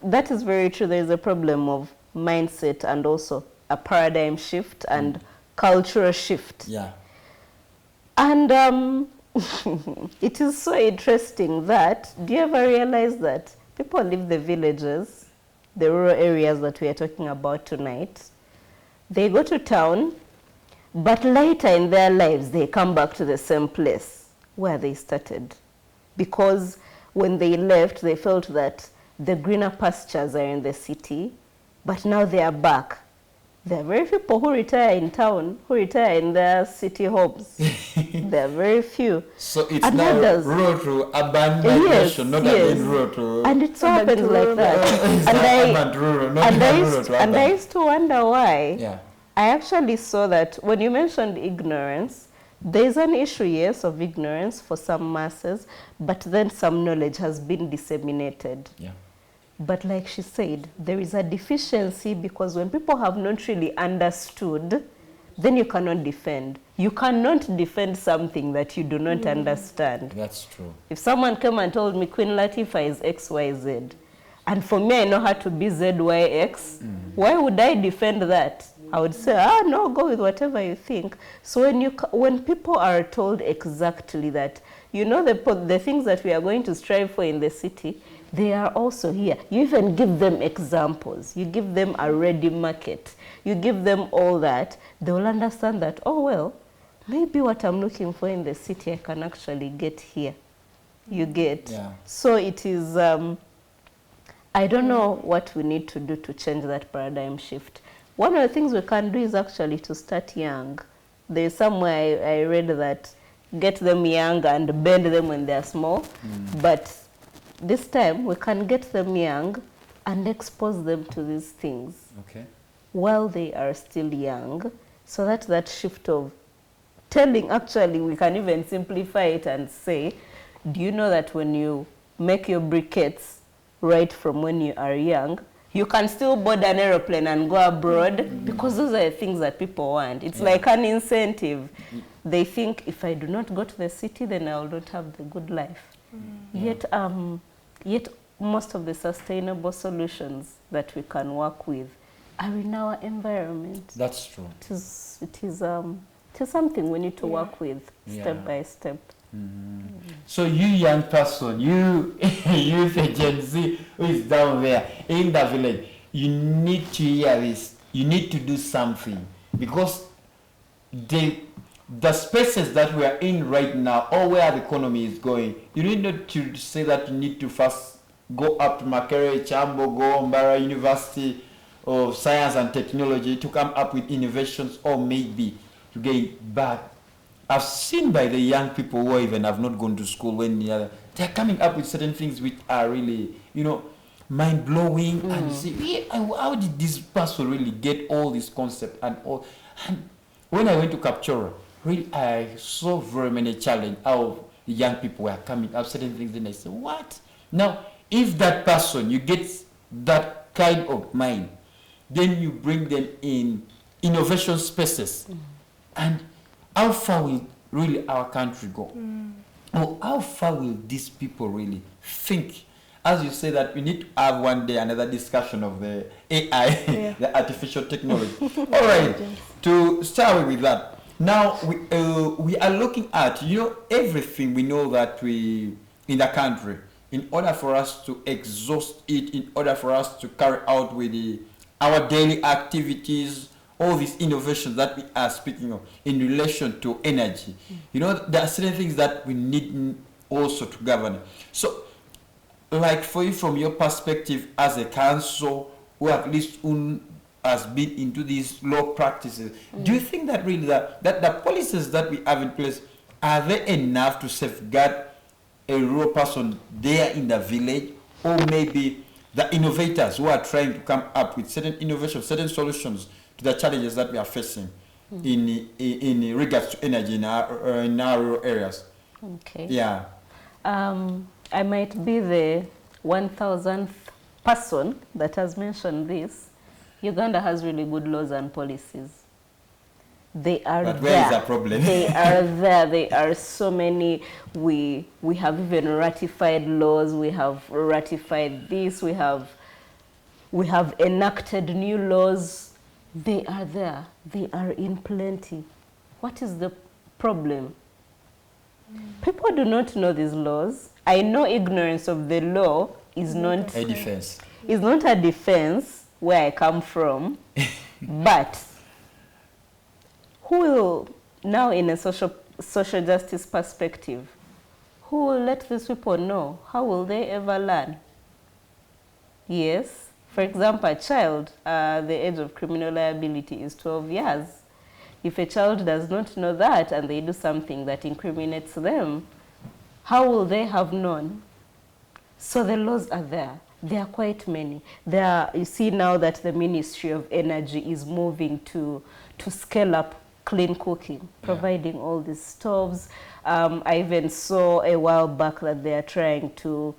that is very true. There is a problem of mindset and also a paradigm shift and cultural shift. Yeah. And it is so interesting that, do you ever realize that people leave the villages, the rural areas that we are talking about tonight, they go to town, but later in their lives they come back to the same place where they started. Because when they left, they felt that the greener pastures are in the city, but now they are back. There are very few people who retire in town, who retire in their city homes. There are very few. So it's now rural to urban migration, not again rural to... And it so happens like that. And I used to wonder why. Yeah. I actually saw that when you mentioned ignorance, there's an issue, yes, of ignorance for some masses, but then some knowledge has been disseminated. Yeah. But like she said, there is a deficiency, because when people have not really understood, then you cannot defend. You cannot defend something that you do not understand. That's true. If someone came and told me Queen Latifah is XYZ, and for me I know how to be ZYX, why would I defend that? I would say, no, go with whatever you think. So when people are told exactly that, you know, the things that we are going to strive for in the city, they are also here. You even give them examples. You give them a ready market. You give them all that. They will understand that, oh, well, maybe what I'm looking for in the city I can actually get here. You get? Yeah. So it is, I don't know what we need to do to change that paradigm shift. One of the things we can do is actually to start young. There's somewhere I read that get them young and bend them when they're small. But this time we can get them young and expose them to these things while they are still young, so that shift of telling, actually we can even simplify it and say, do you know that when you make your briquettes right from when you are young, you can still board an aeroplane and go abroad, because those are the things that people want. It's like an incentive. They think, if I do not go to the city, then I will not have the good life. Yet most of the sustainable solutions that we can work with are in our environment. That's true. It is something we need to work with step by step. So you young person, you the Gen Z who is down there in the village, you need to hear this. You need to do something, because the spaces that we are in right now, or where the economy is going, you need not to say that you need to first go up to Makerere, Chambo, go Mbara University of Science and Technology to come up with innovations, or maybe to get back. I've seen by the young people who even have not gone to school when they're coming up with certain things which are really, mind-blowing. And you see, how did this person really get all this concept and all? And when I went to Kapchora, really, I saw very many challenges how the young people were coming up certain things. Then I said, what? Now, if that person, you get that kind of mind, then you bring them in innovation spaces. And how far will really our country go? Or how far will these people really think? As you say that we need to have one day another discussion of the AI, the artificial technology. All right, to start with that. Now we are looking at, everything we know that we, in the country, in order for us to exhaust it, in order for us to carry out with our daily activities, all these innovations that we are speaking of in relation to energy. There are certain things that we need also to govern. So, like for you, from your perspective as a council, who at least has been into these law practices, do you think that really that the policies that we have in place, are they enough to safeguard a rural person there in the village, or maybe the innovators who are trying to come up with certain innovations, certain solutions to the challenges that we are facing in regards to energy in our rural areas? Okay. Yeah. I might be the 1,000th person that has mentioned this. Uganda has really good laws and policies. They are there. But where is the problem? They are there. There are so many. We have even ratified laws. We have ratified this. We have enacted new laws. They are there. They are in plenty. What is the problem? People do not know these laws. I know ignorance of the law is not a defense. Is not a defense where I come from, but who will now, in a social justice perspective, who will let these people know? How will they ever learn? Yes, for example, a child, the age of criminal liability is 12 years. If a child does not know that and they do something that incriminates them, how will they have known? So the laws are there. There are quite many. You see now that the Ministry of Energy is moving to scale up clean cooking, providing all these stoves. I even saw a while back that they are trying to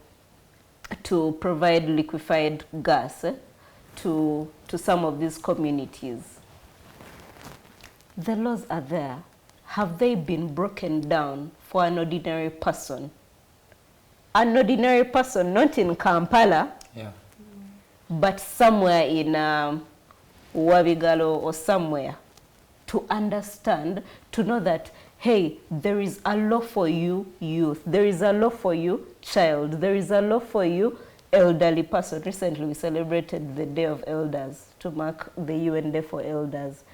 provide liquefied gas to some of these communities. The laws are there. Have they been broken down for an ordinary person? An ordinary person, not in Kampala, but somewhere in Wabigalo or somewhere, to understand, to know that, hey, there is a law for you, youth. There is a law for you, child. There is a law for you, elderly person. Recently, we celebrated the Day of Elders to mark the UN Day for Elders.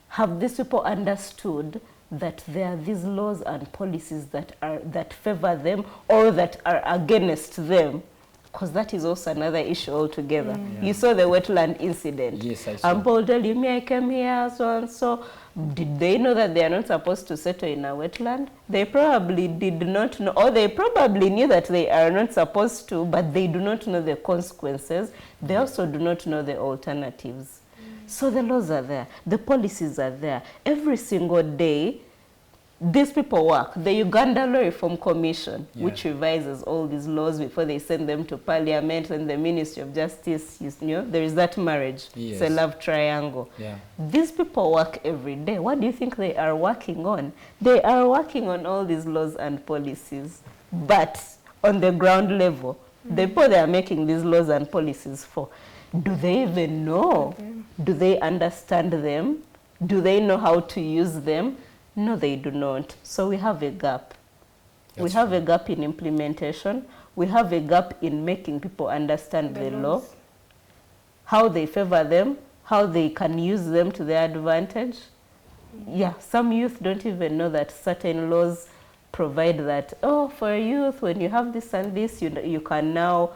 Have these people understood that there are these laws and policies that favor them or that are against them? Because that is also another issue altogether. You saw the wetland incident. Yes, I saw. And Paul told you, I came here, so and so. Did they know that they are not supposed to settle in a wetland? They probably did not know, or they probably knew that they are not supposed to, but they do not know the consequences. They also do not know the alternatives. So the laws are there, the policies are there. Every single day, these people work. The Uganda Law Reform Commission, which revises all these laws before they send them to Parliament, and the Ministry of Justice, there is that marriage. It's a love triangle. These people work every day. What do you think they are working on? They are working on all these laws and policies. But on the ground level, the people they are making these laws and policies for, do they even know? Do they understand them? Do they know how to use them? No, they do not. So we have a gap. We have a gap in implementation. We have a gap in making people understand the law, how they favor them, how they can use them to their advantage. Yeah, some youth don't even know that certain laws provide that, oh, for youth, when you have this and this, you can now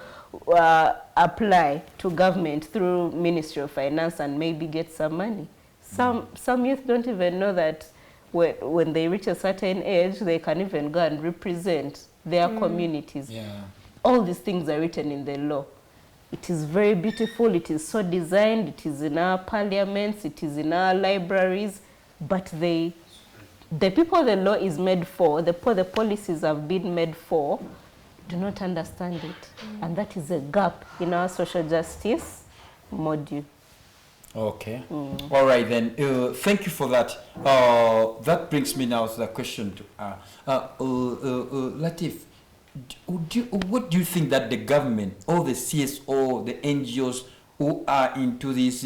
apply to government through Ministry of Finance and maybe get some money. Some youth don't even know that when they reach a certain age, they can even go and represent their communities. All these things are written in the law. It is very beautiful. It is so designed. It is in our parliaments. It is in our libraries. But the people the law is made for, the policies have been made for, do not understand it. And that is a gap in our social justice module. Okay. All right then. Thank you for that. That brings me now to the question to Latif. What do you think that the government, or the CSO, the NGOs who are into this,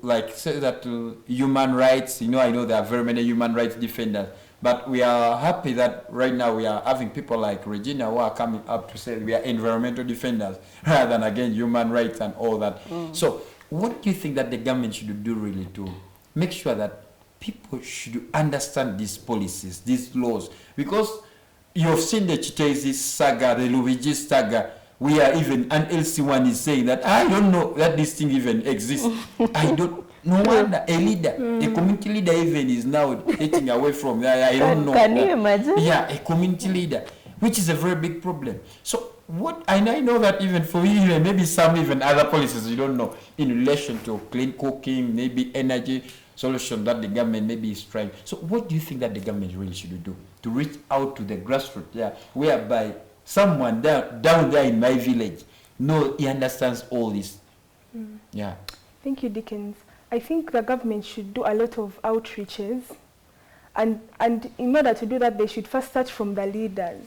like say that human rights, I know there are very many human rights defenders, but we are happy that right now we are having people like Regina who are coming up to say we are environmental defenders rather than again human rights and all that. So what do you think that the government should do really to make sure that people should understand these policies, these laws? Because you've seen the Chitezi saga, the Luigi saga, where even an LC1 is saying that I don't know that this thing even exists. I don't. No wonder a leader, a community leader even is now taking away from that. I don't know. Can you imagine? Yeah, a community leader, which is a very big problem. So what, and I know that even for you, even maybe some even other policies you don't know in relation to clean cooking, maybe energy solution that the government maybe is trying. So what do you think that the government really should do to reach out to the grassroots, whereby someone down there in my village, he understands all this? Yeah. Thank you, Dickens. I think the government should do a lot of outreaches, and in order to do that, they should first start from the leaders.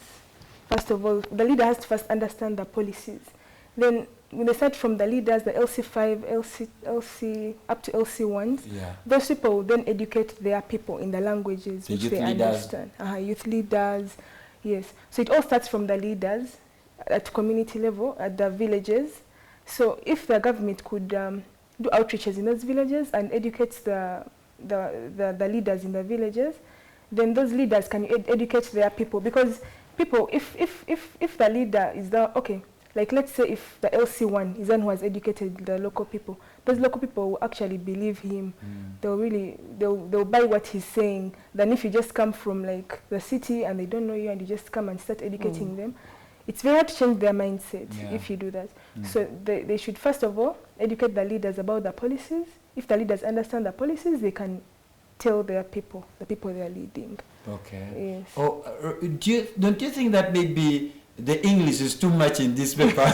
First of all, the leader has to first understand the policies. Then when they start from the leaders, the LC5, LC up to LC1s, those people will then educate their people in the languages which they understand. Youth leaders, yes. So it all starts from the leaders at community level, at the villages. So if the government could do outreaches in those villages and educates the leaders in the villages, then those leaders can educate their people. Because people, if the leader is like let's say if the LC1 is one who has educated the local people, those local people will actually believe him. They'll buy what he's saying, than if you just come from like the city and they don't know you and you just come and start educating them. It's very hard to change their mindset if you do that. So they should first of all educate the leaders about the policies. If the leaders understand the policies, they can tell their people, the people they are leading. Okay. Yes. Don't you think that maybe the English is too much in this paper?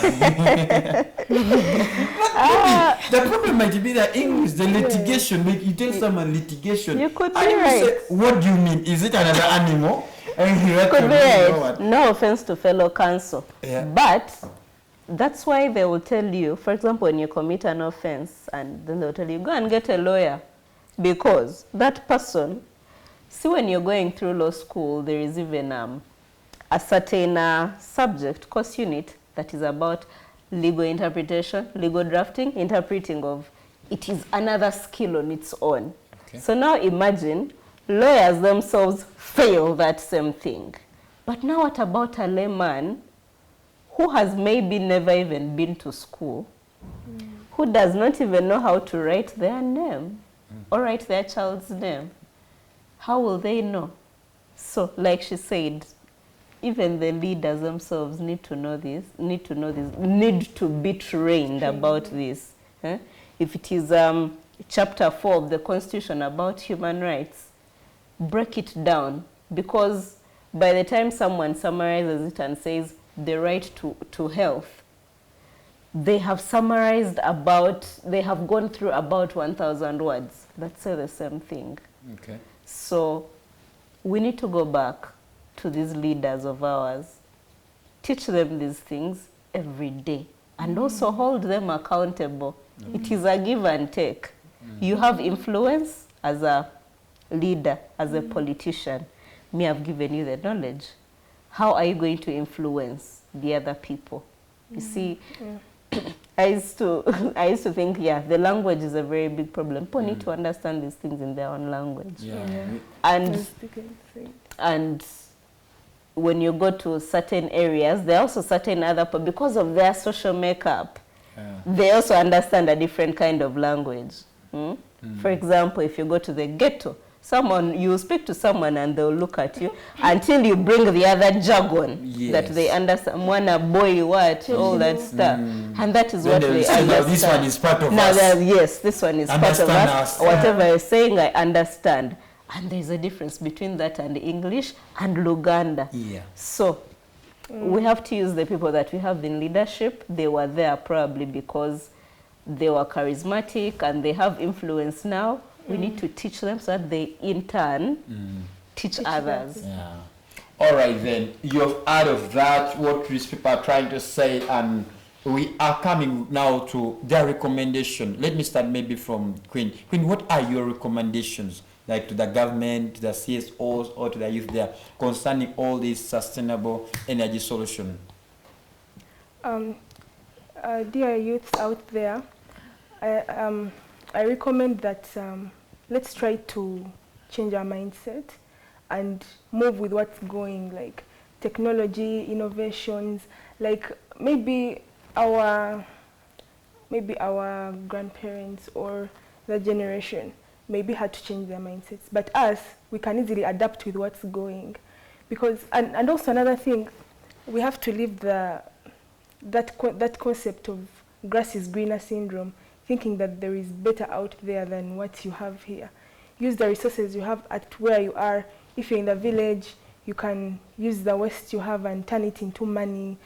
The problem might be the English, the litigation. Like you tell someone litigation. You could be right. Say, what do you mean? Is it another animal? Could be right. No offense to fellow counsel. But that's why they will tell you, for example, when you commit an offense, and then they'll tell you, go and get a lawyer. Because that person, see, when you're going through law school, there is even a certain subject, course unit, that is about legal interpretation, legal drafting, interpreting of. It is another skill on its own. So now imagine lawyers themselves fail that same thing. But now what about a layman who has maybe never even been to school, who does not even know how to write their name or write their child's name? How will they know? So like she said, even the leaders themselves need to know this, need to be trained about this. If it is chapter 4 of the Constitution about human rights, break it down, because by the time someone summarizes it and says the right to health, they have they have gone through about 1,000 words that say the same thing. So we need to go back to these leaders of ours, teach them these things every day, and also hold them accountable. It is a give and take. You have influence as a leader, as a politician. Me, I've given you the knowledge. How are you going to influence the other people? You see, I used to think, the language is a very big problem. People need to understand these things in their own language. And when you go to certain areas, there are also certain other, because of their social makeup, they also understand a different kind of language. For example, if you go to the ghetto, you speak to someone and they'll look at you until you bring the other jargon that they understand. Mwana boy, what, all that stuff. And that is what they understand. Now this one is part of us. Yes, this one is part of us. Whatever you're saying, I understand. And there's a difference between that and English and Luganda. Yeah. So we have to use the people that we have in leadership. They were there probably because they were charismatic and they have influence now. We need to teach them so that they, in turn, teach others. Yeah. All right, then. You've heard of that, what these people are trying to say, and we are coming now to their recommendation. Let me start maybe from Queen. Queen, what are your recommendations, like to the government, to the CSOs, or to the youth there, concerning all these sustainable energy solutions? Dear youths out there, I recommend that let's try to change our mindset and move with what's going, like technology, innovations, like maybe our grandparents or the generation maybe had to change their mindsets, but us, we can easily adapt with what's going, because and also another thing, we have to leave that concept of grass is greener syndrome, thinking that there is better out there than what you have here. Use the resources you have at where you are. If you're in the village, you can use the waste you have and turn it into money.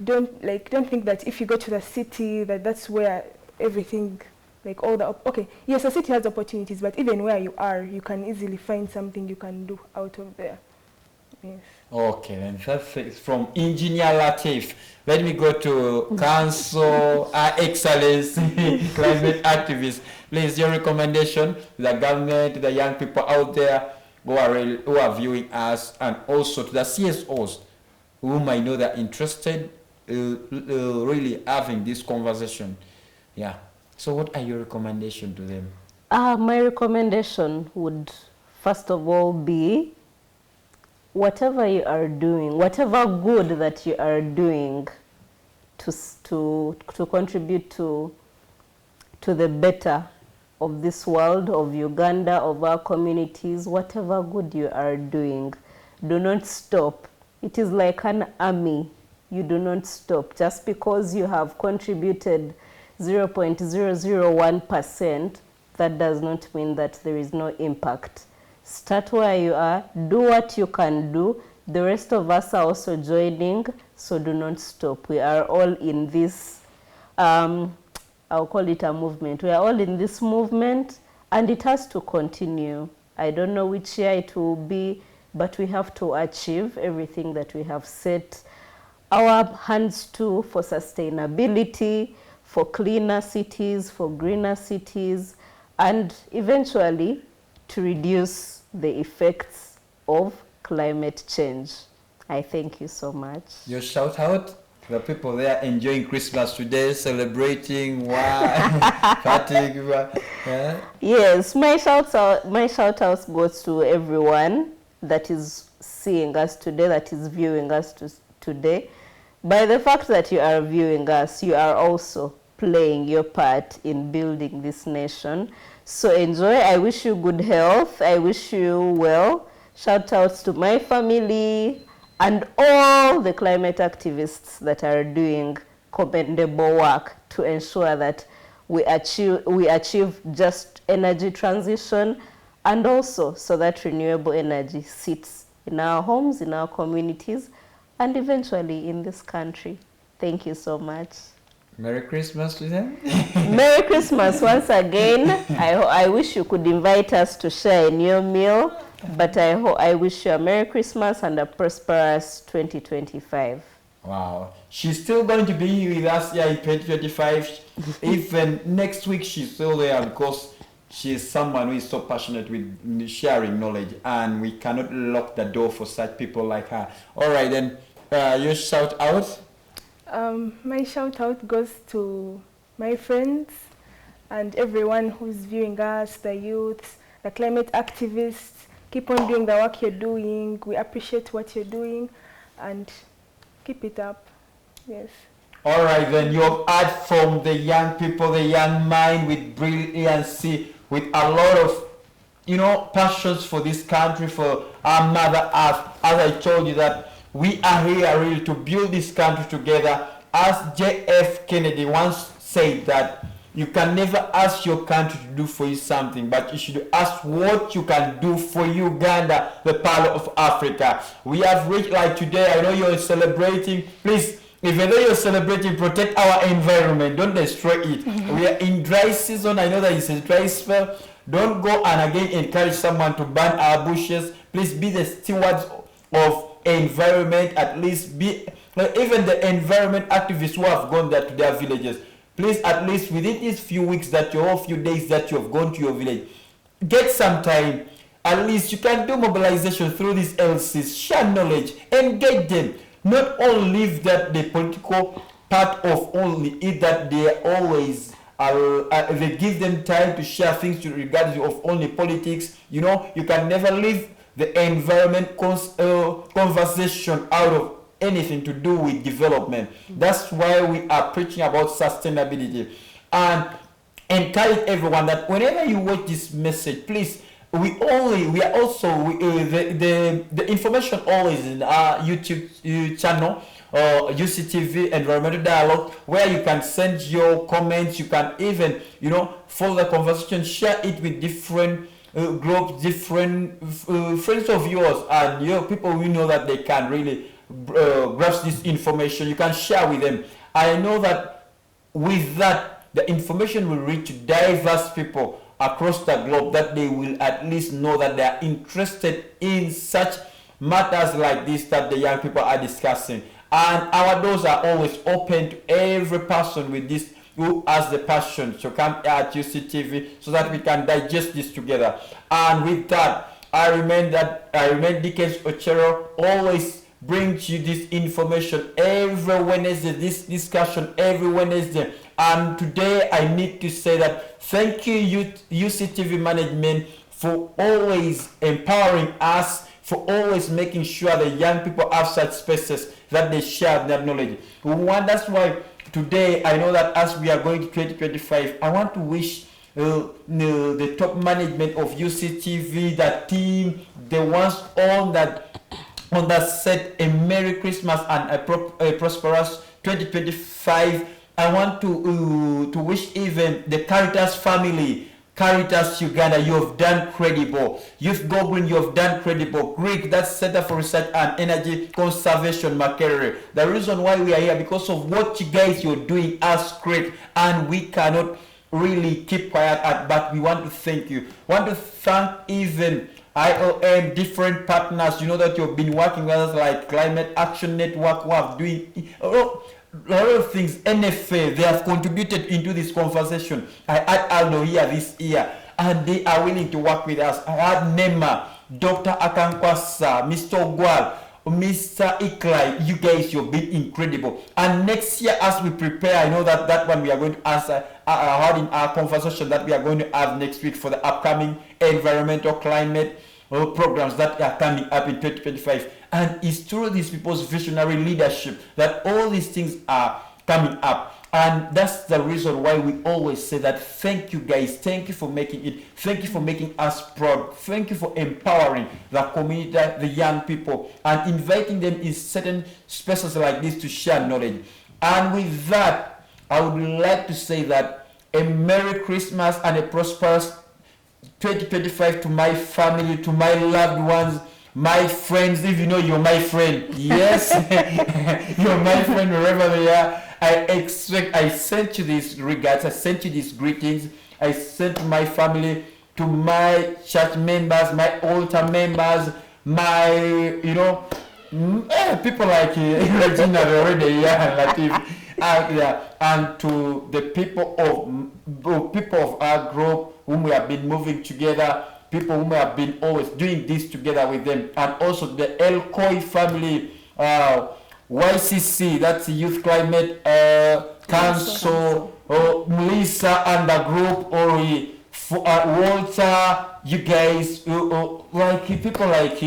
Don't think that if you go to the city that's where everything, like all the okay, yes, the city has opportunities, but even where you are, you can easily find something you can do out of there. Yes. Okay, then that's from Engineer Latif. Let me go to Council Excellence Climate Activist. Please, your recommendation to the government, to the young people out there who are viewing us, and also to the CSOs whom I know that are interested really having this conversation. Yeah. So what are your recommendations to them? My recommendation would first of all be, whatever you are doing, whatever good that you are doing to contribute to the better of this world, of Uganda, of our communities, whatever good you are doing, do not stop. It is like an army. You do not stop. Just because you have contributed 0.001%, that does not mean that there is no impact. Start where you are, do what you can do. The rest of us are also joining, so do not stop. We are all in this, I'll call it a movement. We are all in this movement, and it has to continue. I don't know which year it will be, but we have to achieve everything that we have set our hands to for sustainability, for cleaner cities, for greener cities, and eventually to reduce the effects of climate change. I thank you so much. Your shout out? The people there enjoying Christmas today, celebrating, partying. Yes, my shout out goes to everyone that is seeing us today, that is viewing us today. By the fact that you are viewing us, you are also playing your part in building this nation. So enjoy. I wish you good health. I wish you well. Shout outs to my family and all the climate activists that are doing commendable work to ensure that we achieve just energy transition, and also so that renewable energy sits in our homes, in our communities, and eventually in this country. Thank you so much. Merry Christmas to them. Merry Christmas once again. I wish you could invite us to share in your meal, but I wish you a Merry Christmas and a prosperous 2025. Wow. She's still going to be with us here in 2025. Even next week she's still there, because she's someone who is so passionate with sharing knowledge, and we cannot lock the door for such people like her. All right, then, your shout out? My shout out goes to my friends and everyone who's viewing us, the youths, the climate activists. Keep on doing the work you're doing. We appreciate what you're doing. and keep it up. Yes. All right, then you have heard from the young people, the young mind with brilliancy, with a lot of, passions for this country, for our mother earth. As I told you that we are here really to build this country together. As J.F. Kennedy once said that you can never ask your country to do for you something, but you should ask what you can do for Uganda, the Pearl of Africa. We have reached, like today, I know you're celebrating. Please, even though you're celebrating, protect our environment. Don't destroy it. We are in dry season. I know that it's a dry spell. Don't go and again encourage someone to burn our bushes. Please be the stewards of environment. At least be, even the environment activists who have gone there to their villages. Please, at least within these few weeks that you're, or few days that you have gone to your village, get some time. At least you can do mobilization through these LCs, share knowledge, engage them. Not only leave that the political part of only it, that they always they give them time to share things to regard of only politics. You can never leave the environment conversation out of anything to do with development. That's why we are preaching about sustainability and encourage everyone that whenever you watch this message, please, the information always in our YouTube channel, UCTV Environmental Dialogue, where you can send your comments. You can even follow the conversation, share it with different groups, different friends of yours, and people we know that they can really grasp this information. You can share with them. I know that with that the information will reach diverse people across the globe, that they will at least know that they are interested in such matters like this that the young people are discussing. And our doors are always open to every person with this who has the passion to come at UCTV so that we can digest this together. And with that, I remain Dickens Ochero, always brings you this information every Wednesday, this discussion every Wednesday. And today I need to say that thank you, UCTV management, for always empowering us, for always making sure the young people have such spaces that they share their knowledge. That's why today I know that as we are going to 2025, I want to wish the top management of UCTV, that team, the ones on that set, a Merry Christmas and a prosperous 2025. I want to wish even the Caritas family, Caritas Uganda, you have done credible. Youth Goblin, you have done credible. Greek, that's Center for Research and Energy Conservation, Makerere. The reason why we are here, because of what you guys you're doing as Greek, and we cannot really keep quiet, but we want to thank you. Want to thank even IOM, different partners, that you've been working with us, like Climate Action Network, who have doing a lot of things. NFA, they have contributed into this conversation. I had Aldo here this year, and they are willing to work with us. I had Nema, Dr. Akankwasa, Mr. Ogwal, Mr. Iklai. You guys, you've been incredible. And next year, as we prepare, I know that one we are going to answer in our conversation that we are going to have next week for the upcoming environmental climate programs that are coming up in 2025. And it's through these people's visionary leadership that all these things are coming up. And that's the reason why we always say that thank you guys, thank you for making it, thank you for making us proud, thank you for empowering the community, the young people, and inviting them in certain spaces like this to share knowledge. And with that, I would like to say that a Merry Christmas and a prosperous 2025 to my family, to my loved ones, my friends. If you know you're my friend, yes, you're my friend wherever they are. I sent you these regards, I sent you these greetings, I sent to my family, to my church members, my altar members, my, people like Regina already, and to the people of our group whom we have been moving together, people whom we have been always doing this together with them, and also the El Koi family, YCC, that's the Youth Climate Council, Melissa and the group, or Walter, you guys, like people like,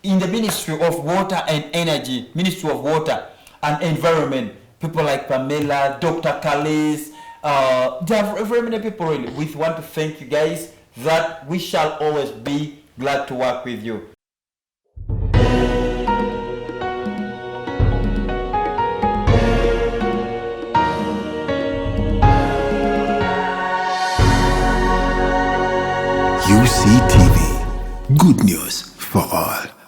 in the Ministry of Water and Energy, Ministry of Water and Environment, people like Pamela, Dr. Kalis, there are very many people really. We want to thank you guys that we shall always be glad to work with you. UCTV, good news for all.